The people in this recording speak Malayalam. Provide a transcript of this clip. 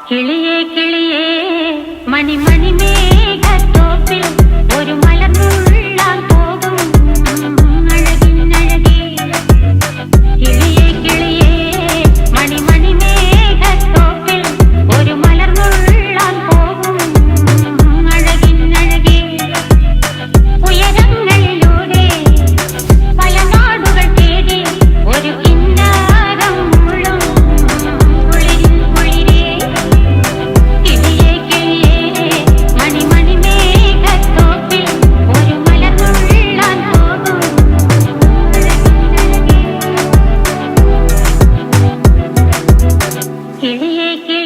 കിളിയേ കിളിയേ മണിമണി മേഘത്തോപ്പിൽ ഒരു മലർന്നുള്ളാൻ പോകും അഴകിനഴകേ. കിളിയേ കിളിയേ മണിമണി മേഘത്തോപ്പിൽ ഒരു മലർന്നുള്ളാൻ പോകും അഴകിനഴകേ. ഉയരങ്ങളിലൂടെ പല നാടുകൾ തേടി ഒരു കിന്നാരം മുള്ളും കുളിരിൽ കുളിരേ. കിളിയേ കിളിയേ മണിമണി മേഘത്തോപ്പിൽ ഒരു മലർന്നുള്ളാൻ പോകും അഴകിനഴകേ. കിളിയേ കിളിയേ